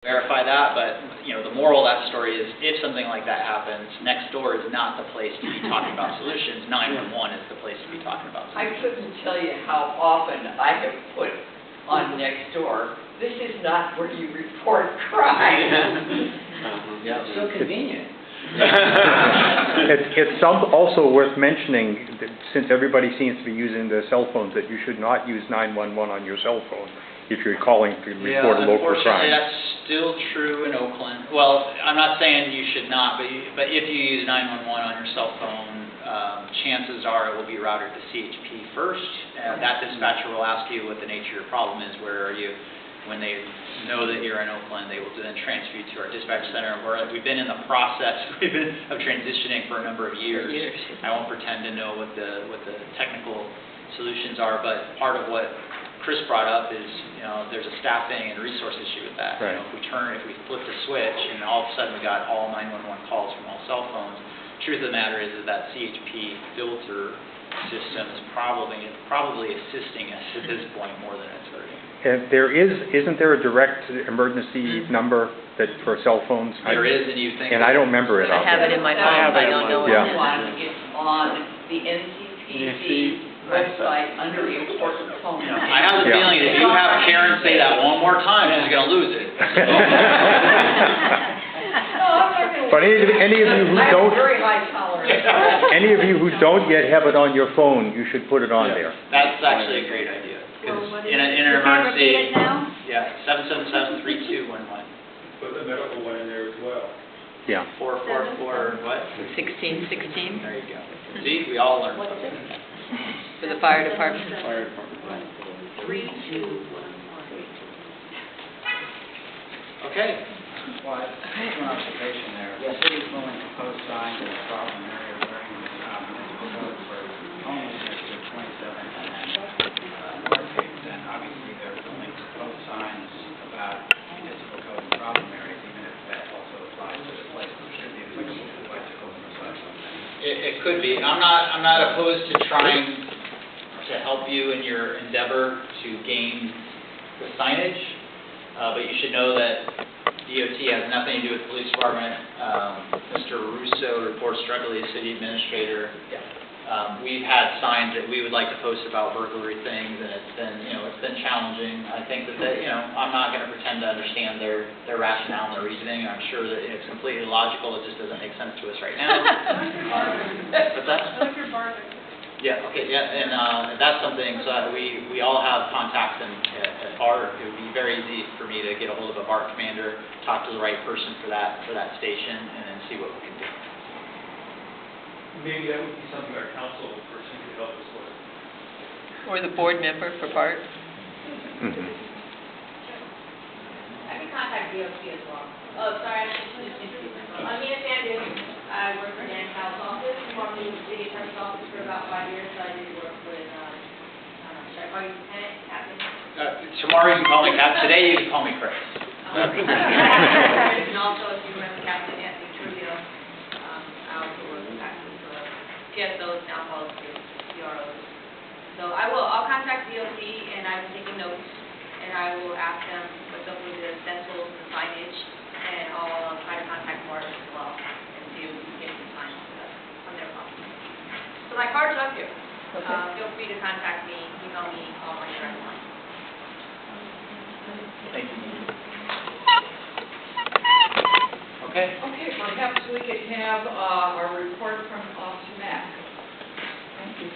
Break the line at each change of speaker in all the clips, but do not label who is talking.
verify that, but the moral of that story is if something like that happens, next door is not the place to be talking about solutions. 911 is the place to be talking about solutions.
I couldn't tell you how often I have put on next door, this is not where you report crime.
Yeah, so convenient.
It's also worth mentioning that since everybody seems to be using their cell phones, that you should not use 911 on your cell phone if you're calling to report a local crime.
Unfortunately, that's still true in Oakland. Well, I'm not saying you should not, but if you use 911 on your cell phone, chances are it will be routed to CHP first. That dispatcher will ask you what the nature of your problem is, where are you. When they know that you're in Oakland, they will then transfer you to our dispatch center. We've been in the process of transitioning for a number of years. I won't pretend to know what the technical solutions are, but part of what Chris brought up is, there's a staffing and resource issue with that.
Right.
If we flip the switch and all of a sudden we got all 911 calls from all cell phones, the truth of the matter is that CHP filter system is probably assisting us at this point more than it's hurting.
Isn't there a direct emergency number for cell phones?
There is, and you think.
And I don't remember it.
I have it in my phone. I don't know it.
Yeah.
It's on the NCPC website under the important phone number.
I have a feeling that if you have Karen say that one more time, she's going to lose it.
But any of you who
I have
don't,
very high tolerance.
any of you who don't yet have it on your phone, you should put it on there.
That's actually a great idea. Because in an emergency, 777-3211.
Put the medical one in there as well.
Yeah.
444 what?
1616
There you go. See, we all learned something.
for the fire department.
Fire department.
3211.
Okay.
Well, one observation there. The city is willing to post signs in the problem area during municipal code for homelessness to 27 and Northgate, and obviously they're willing to post signs about municipal code and problem areas, even if that also applies to the place that should be applicable to bicycles and such.
It could be. I'm not opposed to trying to help you in your endeavor to gain the signage, but you should know that DOT has nothing to do with the police department. Mr. Russo reports directly to the city administrator. We've had signs that we would like to post about burglary things, and it's been challenging. I think that I'm not going to pretend to understand their rationale and their reasoning. I'm sure that it's completely logical. It just doesn't make sense to us right now. What's that?
I like your bar there.
Yeah, okay, yeah, and that's something, so that we all have contacts at BART. It would be very easy for me to get a hold of a BART commander, talk to the right person for that station, and then see what we can do.
Maybe that would be something our council person could help us with.
Or the board member for BART.
Mm-hmm.
I can contact DOT as well. Oh, sorry, I'm Mia Sandu. I work for Dan Cowell's office, formerly with the city attorney's office for about 5 years, so I did work with, should I call you Lieutenant, Captain?
Tomorrow you can call me Cap. Today you can call me Chris.
And also, if you remember Captain Anthony Trujillo, I also work with taxes, so PSOs, town halls, CROs. So I'll contact DOT, and I'm taking notes, and I will ask them what's up with the stencils, the signage, and I'll try to contact Mark as well, and see if we can get some signs from their office. So my card's up here.
Okay.
Feel free to contact me, email me, call my direct line.
Thank you. Okay.
Okay, perhaps we could have a report from Officer Mack. Thank you.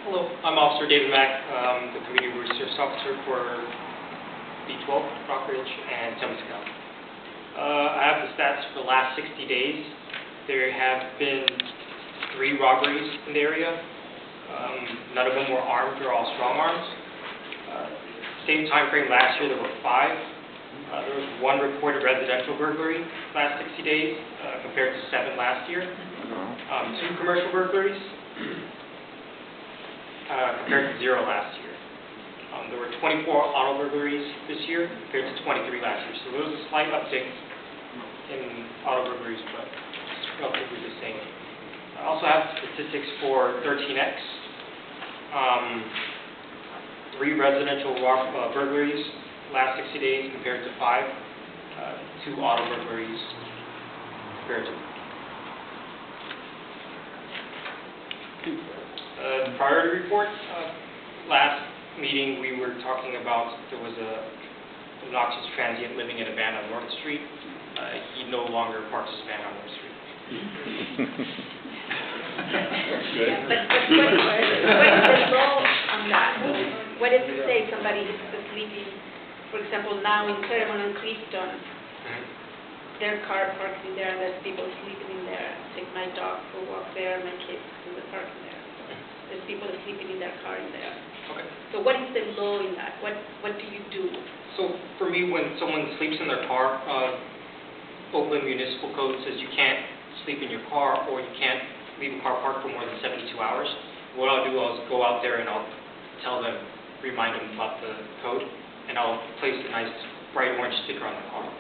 Hello, I'm Officer David Mack, the Community Resource Officer for B12, Rockridge, and Temescal. I have the stats for the last 60 days. There have been 3 robberies in the area. None of them were armed, they're all strong arms. Same time frame last year, there were 5. There was 1 reported residential burglary last 60 days compared to 7 last year. 2 commercial burglaries compared to 0 last year. There were 24 auto burglaries this year compared to 23 last year. So there was a slight uptick in auto burglaries, but relatively the same. I also have statistics for 13X. 3 residential burglaries last 60 days compared to 5. 2 auto burglaries compared to. Priority report. Last meeting we were talking about there was a obnoxious transient living in a van on North Street. He no longer parks his van on North Street.
Yeah, but what is the law on that? What if, say, somebody is sleeping, for example, now in Claremont and Clifton, their car parked in there, and there's people sleeping in there. Take my dog for a walk there, my kids in the park in there. There's people sleeping in their car in there.
Okay.
So what is the law in that? What do you do?
So for me, when someone sleeps in their car, Oakland Municipal Code says you can't sleep in your car or you can't leave a car parked for more than 72 hours. What I'll do is go out there and I'll tell them, remind them about the code, and I'll place a nice bright orange sticker on the car.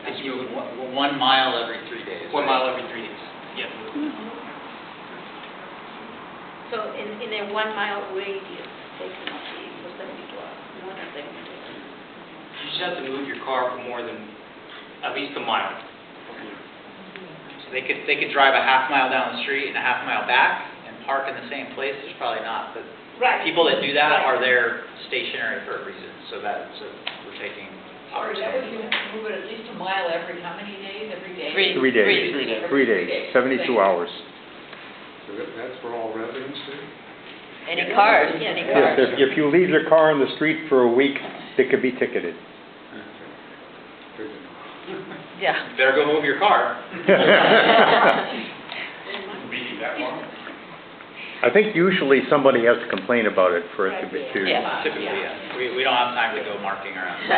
And you would 1 mile every 3 days.
1 mile every 3 days. Yes.
So in a 1 mile radius, they cannot be for 72 hours, more than 72 hours.
You just have to move your car for more than at least a mile.
So they could drive a half mile down the street and a half mile back and park in the same place. There's probably not, but
Right.
people that do that
Right.
are there stationary for a reason. So we're taking
Or that would you
opportunity.
have to move it at least a mile every, how many days, every day?
3.
3 days.
3 days.
3 days, 72 hours.
So that's for all residents too?
Any cars,
Yes.
any
Yes,
cars.
if you leave your car on the street for a week, it could be ticketed.
Good to know.
Yeah.
Better go move your car.
Meeting that long?
I think usually somebody has to complain about it for it to be,
Yeah.
Typically, yeah. We don't have time to go marking around.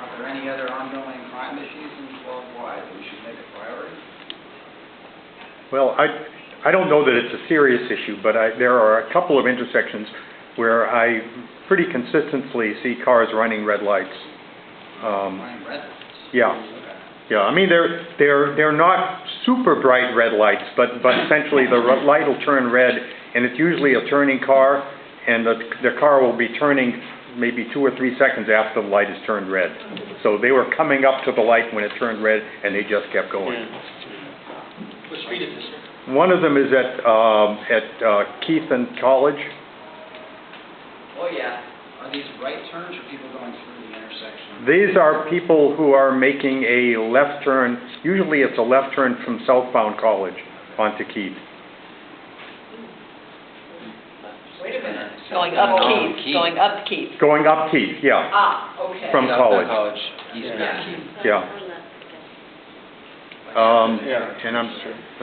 Are there any other ongoing crime issues in 12-wide that we should make a priority?
Well, I don't know that it's a serious issue, but there are a couple of intersections where I pretty consistently see cars running red lights.
Running red lights?
Yeah.
Okay.
Yeah, I mean, they're not super bright red lights, but essentially the light will turn red, and it's usually a turning car, and the car will be turning maybe 2 or 3 seconds after the light is turned red. So they were coming up to the light when it turned red, and they just kept going.
What street is this, sir?
One of them is at Keith and College.
Oh, yeah.
Are these right turns or people going through the intersection?
These are people who are making a left turn, usually it's a left turn from southbound College onto Keith.
Wait a minute.
Going up Keith, going up Keith.
Going up Keith, yeah,
Ah, okay.
from College,
Yeah.
yeah. And I'm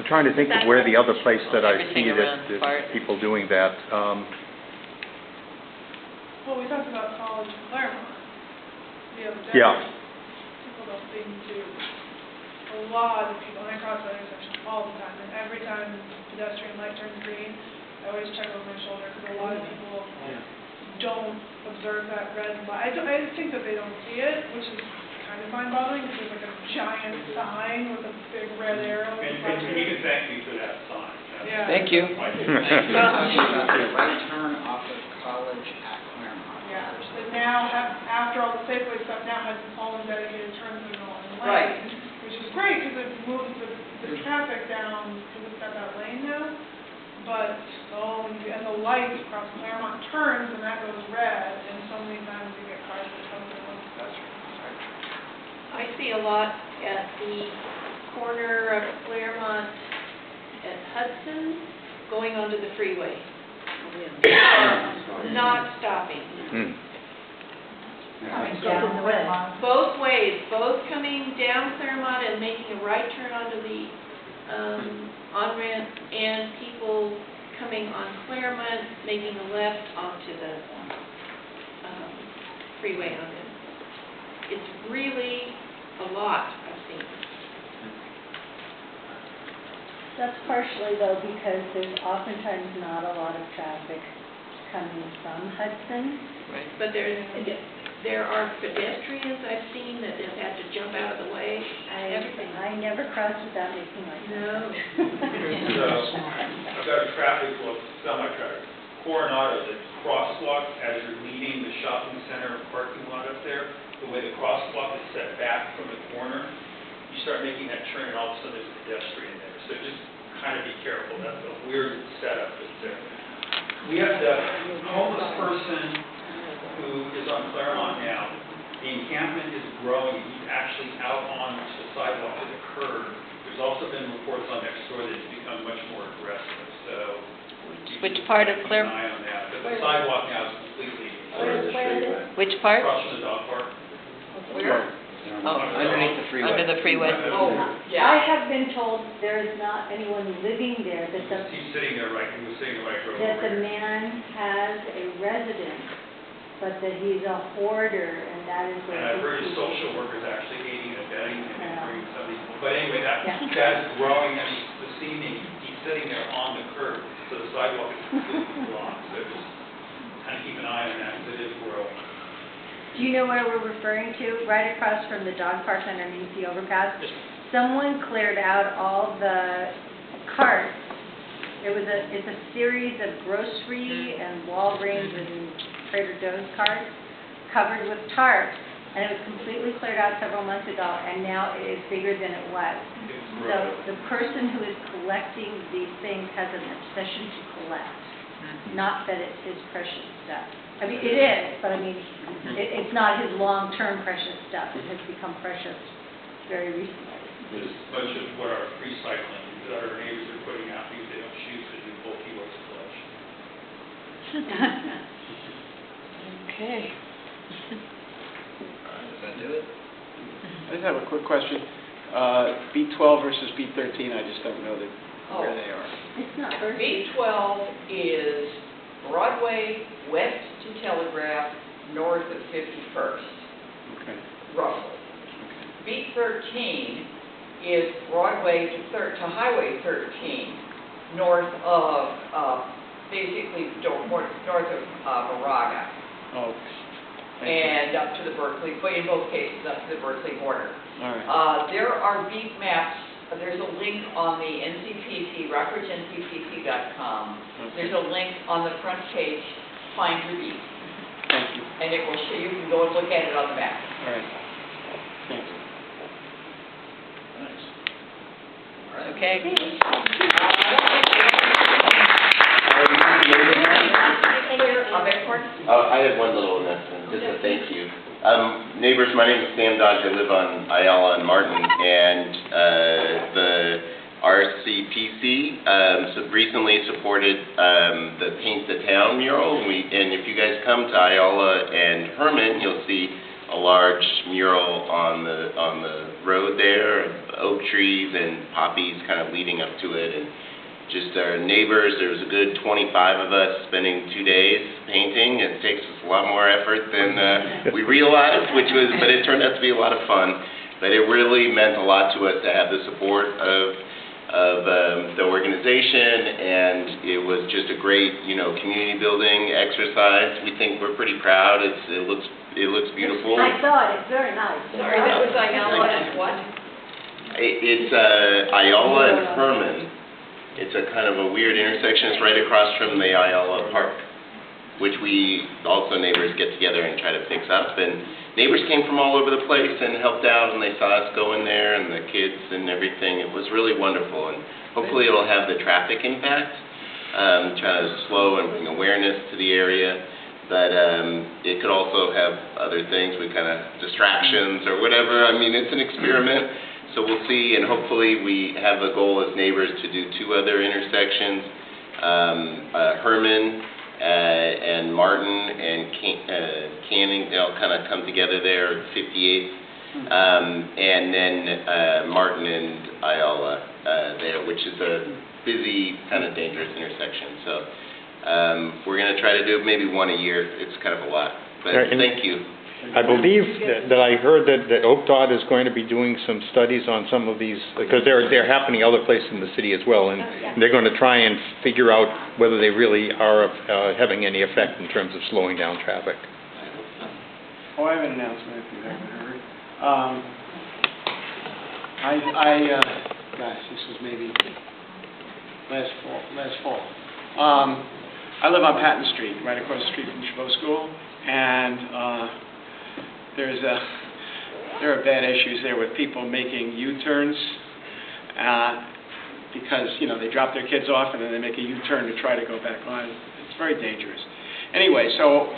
trying to think of where the other place that I see
Everything around
that
Bart.
people doing that.
Well, we talked about College and Claremont the other day.
Yeah.
People don't seem to, a lot of people, and I cross that intersection all the time, and every time pedestrian light turns green, I always check over my shoulder, because a lot of people don't observe that red light. I think that they don't see it, which is kind of mind-boggling, because there's like a giant sign with a big red arrow.
And we can thank you for that sign.
Yeah.
Thank you.
Right.
Right turn off of College at Claremont.
Yeah, but now, after all the Safeway stuff, now has its own dedicated turn signal and
Right.
lane, which is great, because it moves the traffic down, because it's got that lane now. But, and the light across Claremont turns, and that goes red, and so many times you get cars that come to the pedestrians.
I see a lot at the corner of Claremont at Hudson, going onto the freeway. Not stopping.
Hmm.
Both ways, both coming down Claremont and making a right turn onto the on-ramp, and people coming on Claremont, making a left onto the freeway on it. It's really a lot, I've seen.
That's partially though because there's oftentimes not a lot of traffic coming from Hudson.
Right.
But there's, There are pedestrians I've seen that have had to jump out of the way, everything.
I never cross without making my.
No.
I've got a traffic flow, semi-traffic, Coronado, the crosswalk as you're leaving the shopping center parking lot up there, the way the crosswalk is set back from the corner, you start making that turn and all of a sudden there's a pedestrian there. So just kind of be careful. That's a weird setup that's there. We have the homeless person who is on Claremont now. The encampment is growing. He's actually out on the sidewalk to the curb. There's also been reports on next door that it's become much more aggressive. So
Which part of
keep an eye on that. But the sidewalk now is completely
Which part?
across from the dog park.
Where?
Underneath the freeway.
Under the freeway.
Oh,
I
yeah.
have been told there is not anyone living there, that the,
He's sitting there right, he was sitting right over
that the
here.
man has a residence, but that he's a hoarder, and that is
And
where.
I've heard his
he-
social workers actually aiding and abetting him and
Yeah.
bringing some of these. But anyway,
Yeah.
that's growing, and this evening, he's sitting there on the curb, so the sidewalk is completely blocked. So just kind of keep an eye on that, because it is growing.
Do you know where we're referring to? Right across from the dog park underneath the overpass? Someone cleared out all the carts. It's a series of grocery and Walgreens and Trader Joe's carts covered with tarps. And it was completely cleared out several months ago, and now it is bigger than it was.
It's
So
growing.
the person who is collecting these things has an obsession to collect, not that it's his precious stuff. I mean, it is, but I mean, it's not his long-term precious stuff. It has become precious very recently.
There's a bunch of what our recycling that our neighbors are putting out, because they don't choose to do bulky waste collection.
Okay.
Does that do it?
I just have a quick question. B12 versus B13, I just don't know where they are.
It's not very.
B12 is Broadway west to Telegraph, north of 51st,
Okay.
roughly. B13 is Broadway to Highway 13, north of, basically north of Moraga,
Oh, thank you.
and up to the Berkeley, but in both cases, up to the Berkeley border.
All right.
There are beat maps. There's a link on the NCPC, Rockridge NCPC.com. There's a link on the front page, Find Your Beat.
Thank you.
And it will show, you can go and look at it on the map.
All right. Thanks.
Okay.
I had one little announcement, just a thank you. Neighbors, my name is Sam Dodge. I live on Ayala and Martin, and the RCPC recently supported the Paint the Town mural. And if you guys come to Ayala and Herman, you'll see a large mural on the road there, of oak trees and poppies kind of leading up to it. And just our neighbors, there was a good 25 of us spending 2 days painting. It takes us a lot more effort than we realized, but it turned out to be a lot of fun. But it really meant a lot to us to have the support of the organization, and it was just a great, community building exercise. We think we're pretty proud. It looks beautiful.
I saw it, it's very nice.
Sorry, that was Ayala and what?
It's Ayala and Herman. It's a kind of a weird intersection. It's right across from the Ayala Park, which we also neighbors get together and try to fix up. And neighbors came from all over the place and helped out, and they saw us go in there and the kids and everything. It was really wonderful, and hopefully it'll have the traffic impact, try to slow and bring awareness to the area. But it could also have other things, distractions or whatever. I mean, it's an experiment. So we'll see, and hopefully we have a goal as neighbors to do 2 other intersections, Herman and Martin and Canning. They'll kind of come together there at 58th, and then Martin and Ayala there, which is a busy, kind of dangerous intersection. So we're going to try to do maybe 1 a year. It's kind of a lot, but thank you.
I believe that I heard that ODOT is going to be doing some studies on some of these, because they're happening other places in the city as well, and they're going to try and figure out whether they really are having any effect in terms of slowing down traffic.
Oh, I have an announcement if you haven't heard. Gosh, this was maybe last fall. I live on Patton Street, right across the street from Chabot School, and there are bad issues there with people making U-turns because, you know, they drop their kids off and then they make a U-turn to try to go back on. It's very dangerous. Anyway, so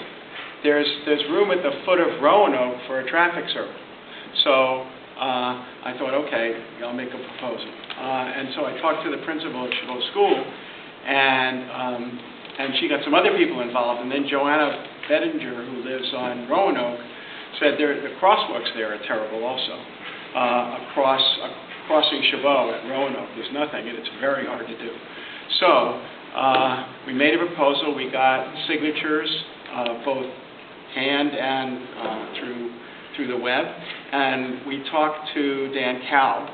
there's room at the foot of Roanoke for a traffic circle. So I thought, okay, I'll make a proposal. And so I talked to the principal at Chabot School, and she got some other people involved. And then Joanna Bettinger, who lives on Roanoke, said the crosswalks there are terrible also. Crossing Chabot at Roanoke, there's nothing, and it's very hard to do. So we made a proposal. We got signatures, both hand and through the web, and we talked to Dan Cow,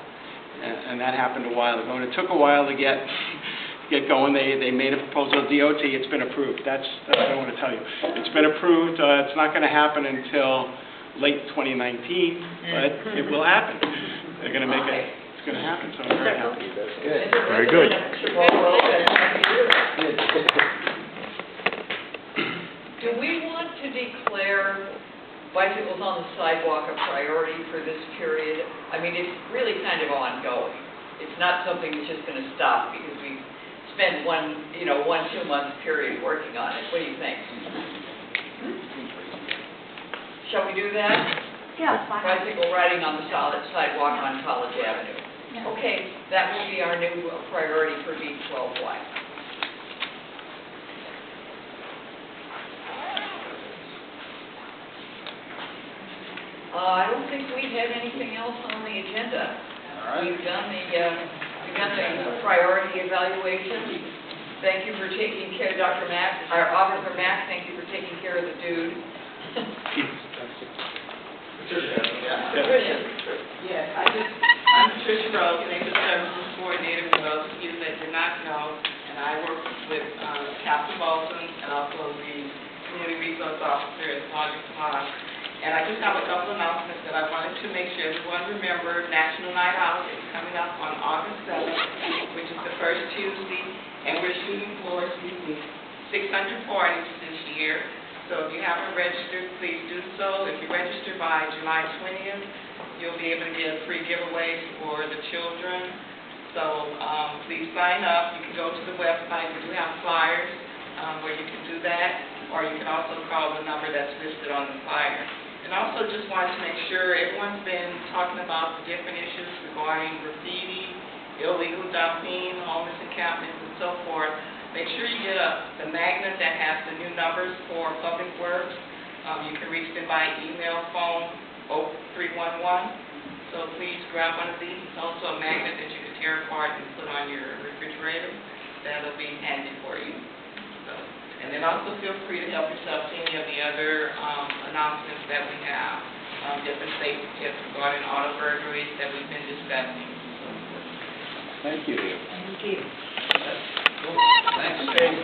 and that happened a while ago. And it took a while to get going. They made a proposal to DOT. It's been approved. That's what I want to tell you. It's been approved. It's not going to happen until late 2019, but it will happen. They're going to make it. It's going to happen. So I'm very happy.
Good. Very good.
Do we want to declare bicycles on the sidewalk a priority for this period? I mean, it's really kind of ongoing. It's not something that's just going to stop because we spend 1-2 month period working on it. What do you think? Shall we do that?
Yeah, fine.
Bicycle riding on the solid sidewalk on College Avenue.
Yeah.
Okay, that will be our new priority for B12Y. I don't think we have anything else on the agenda.
All right.
We've done the priority evaluation. Thank you for taking care, Dr. Mack, our Officer Mack, thank you for taking care of the dude. Patricia.
Yes, I'm Patricia Rose, Neighborhood Services Coordinator for those of you that do not know, and I work with Captain Bolton and also the Community Resource Officer at Project Pond. And I just have a couple announcements that I wanted to make sure everyone remember. National Night Out is coming up on August 7th, which is the first Tuesday, and we're shooting for, 600 parties this year. So if you haven't registered, please do so. If you register by July 20th, you'll be able to get free giveaways for the children. So please sign up. You can go to the website. We do have flyers where you can do that, or you can also call the number that's listed on the flyer. And also just wanted to make sure everyone's been talking about the different issues regarding graffiti, illegal dumping, homeless encampments, and so forth. Make sure you get the magnet that has the new numbers for Public Works. You can reach them by email, phone, 0311. So please grab one of these. It's also a magnet that you can tear apart and put on your refrigerator. That'll be handy for you. And then also feel free to help yourself to any of the other announcements that we have, different safety tips regarding auto burglaries that we've been discussing.
Thank you.
Thank you.
Thanks, Dave.